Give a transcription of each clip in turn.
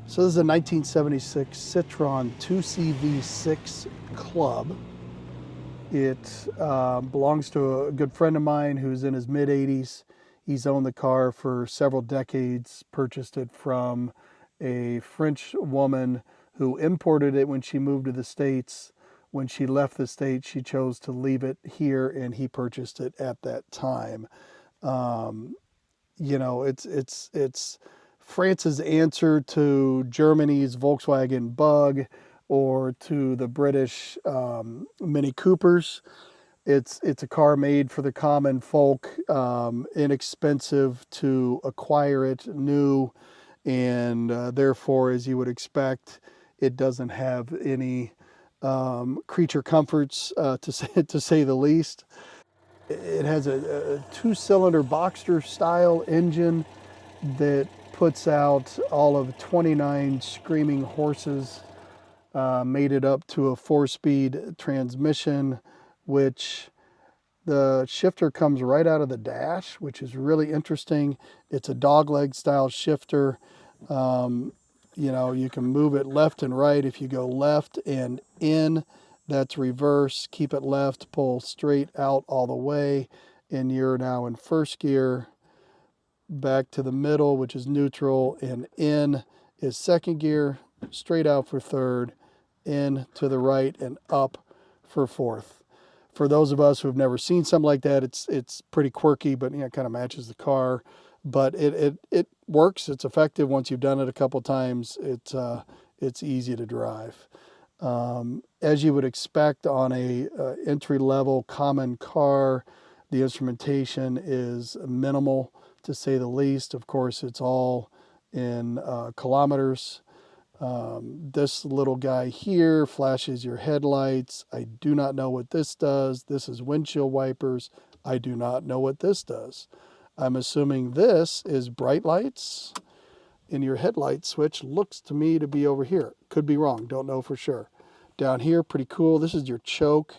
So this is a 1976 Citroen 2Cv6 Club. It belongs to a good friend of mine who's in his mid-80s. He's owned the car for several decades, purchased it from a French woman who imported it when she moved to the States. When she left the States, she chose to leave it here, and he purchased it at that time. It's France's answer to Germany's Volkswagen Bug or to the British Mini Coopers. It's a car made for the common folk, inexpensive to acquire it, new, and therefore, as you would expect, it doesn't have any creature comforts, to say the least. It has a two-cylinder Boxster style engine that puts out all of 29 screaming horses, made it up to a 4-speed transmission, which the shifter comes right out of the dash, which is really interesting. It's a dogleg style shifter. You can move it left and right. If you go left and in, that's reverse. Keep it left, pull straight out all the way, and you're now in first gear. Back to the middle, which is neutral, and in is second gear, straight out for third, in to the right, and up for fourth. For those of us who have never seen something like that, it's pretty quirky, but it kind of matches the car. But it works. It's effective once you've done it a couple times. It's easy to drive. As you would expect on a entry-level common car, the instrumentation is minimal, to say the least. Of course, it's all in kilometers. This little guy here flashes your headlights. I do not know what this does. This is windshield wipers. I do not know what this does. I'm assuming this is bright lights, and your headlight switch looks to me to be over here. Could be wrong, don't know for sure. Down here, pretty cool. This is your choke,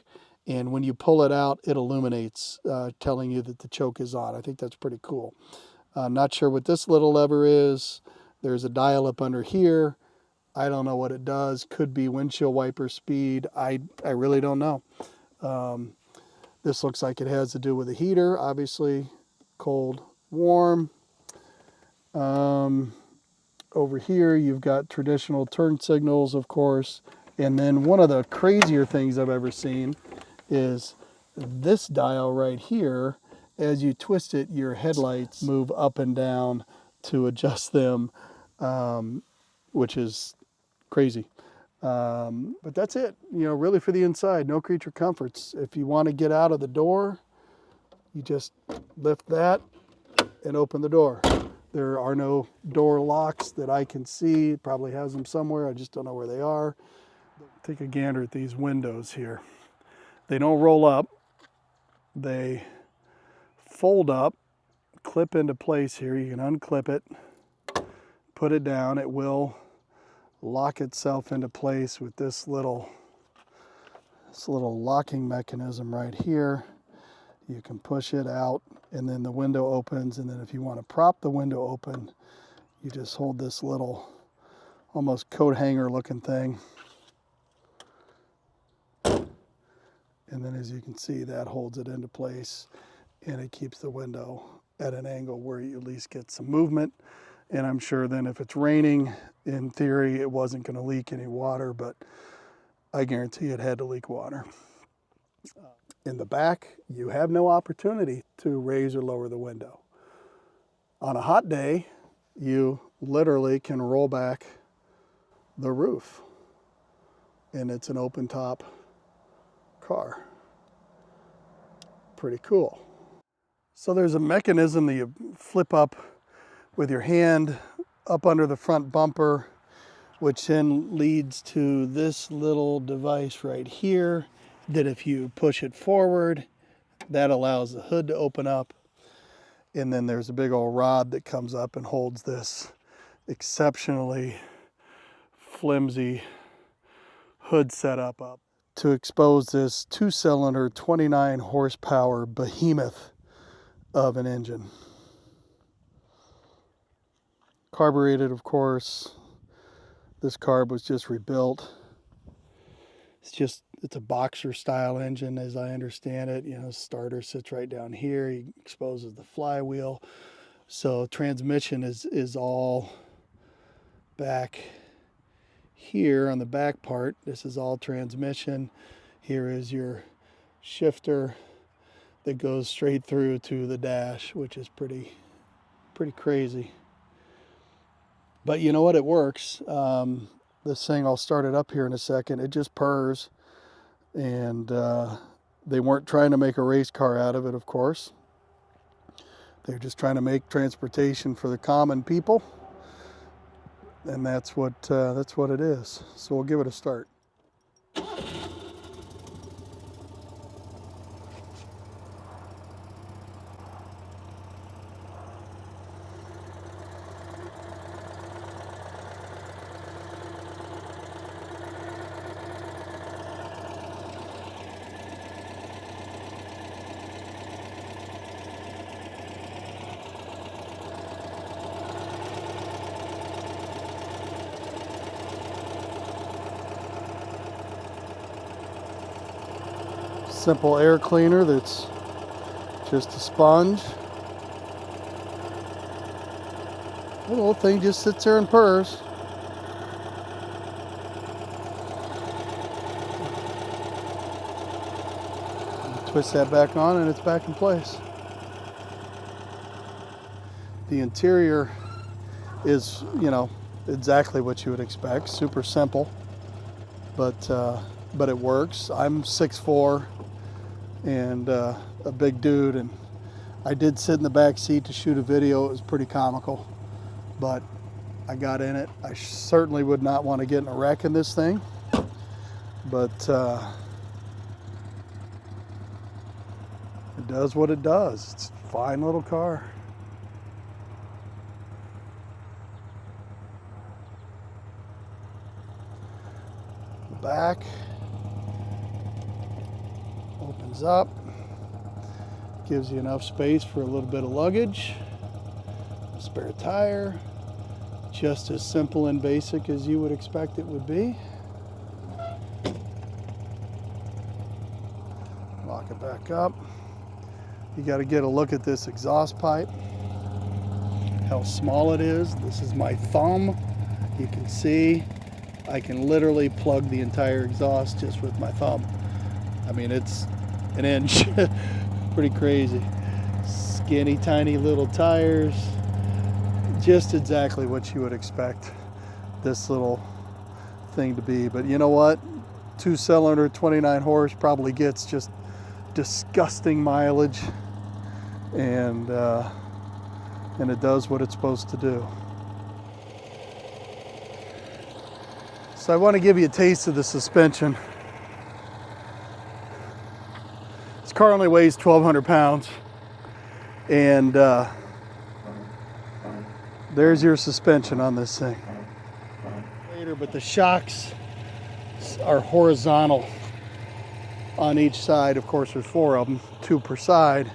and when you pull it out, it illuminates, telling you that the choke is on. I think that's pretty cool. Not sure what this little lever is. There's a dial up under here. I don't know what it does. Could be windshield wiper speed. I really don't know. This looks like it has to do with a heater, obviously. Cold, warm. Over here, you've got traditional turn signals, of course. And then one of the crazier things I've ever seen is this dial right here. As you twist it, your headlights move up and down to adjust them, which is crazy. But that's it, really for the inside, no creature comforts. If you want to get out of the door, you just lift that and open the door. There are no door locks that I can see. It probably has them somewhere. I just don't know where they are. Take a gander at these windows here. They don't roll up. They fold up, clip into place here. You can unclip it, put it down. It will lock itself into place with this little locking mechanism right here. You can push it out, and then the window opens. And then if you want to prop the window open, you just hold this little almost coat hanger looking thing. And then as you can see, that holds it into place, and it keeps the window at an angle where you at least get some movement. And I'm sure then if it's raining, in theory, it wasn't going to leak any water, but I guarantee it had to leak water. In the back, you have no opportunity to raise or lower the window. On a hot day, you literally can roll back the roof, and it's an open top car. Pretty cool. So there's a mechanism that you flip up with your hand up under the front bumper, which then leads to this little device right here that if you push it forward, that allows the hood to open up. And then there's a big old rod that comes up and holds this exceptionally flimsy hood setup up to expose this two-cylinder, 29 horsepower behemoth of an engine. Carbureted, of course. This carb was just rebuilt. It's a boxer style engine as I understand it. You know, starter sits right down here. He exposes the flywheel. So transmission is all back here on the back part. This is all transmission. Here is your shifter that goes straight through to the dash, which is pretty crazy. But you know what? It works. This thing, I'll start it up here in a second. It just purrs. And they weren't trying to make a race car out of it, of course. They're just trying to make transportation for the common people. And that's what it is. So we'll give it a start. Simple air cleaner that's just a sponge. The little thing just sits there and purrs. Twist that back on and it's back in place. The interior is, you know, exactly what you would expect. Super simple, but it works. I'm 6'4" and a big dude, and I did sit in the back seat to shoot a video. It was pretty comical, but I got in it. I certainly would not want to get in a wreck in this thing, but it does what it does. It's a fine little car. The back opens up, gives you enough space for a little bit of luggage, a spare tire, just as simple and basic as you would expect it would be. Lock it back up. You got to get a look at this exhaust pipe, how small it is. This is my thumb. You can see I can literally plug the entire exhaust just with my thumb. I mean, it's an inch. Pretty crazy. Skinny, tiny little tires. Just exactly what you would expect this little thing to be. But you know what? 2-cylinder, 29 horse probably gets just disgusting mileage, and it does what it's supposed to do. So I want to give you a taste of the suspension. This car only weighs 1,200 pounds, and there's your suspension on this thing. But the shocks are horizontal on each side. Of course, there's 4 of them, 2 per side,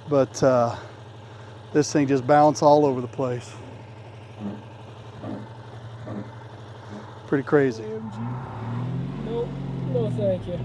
but this thing just bounces all over the place. Pretty crazy. Nope, no thank you.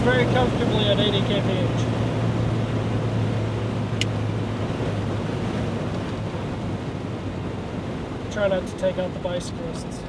Very comfortably at 80 kph. Try not to take out the bicyclists.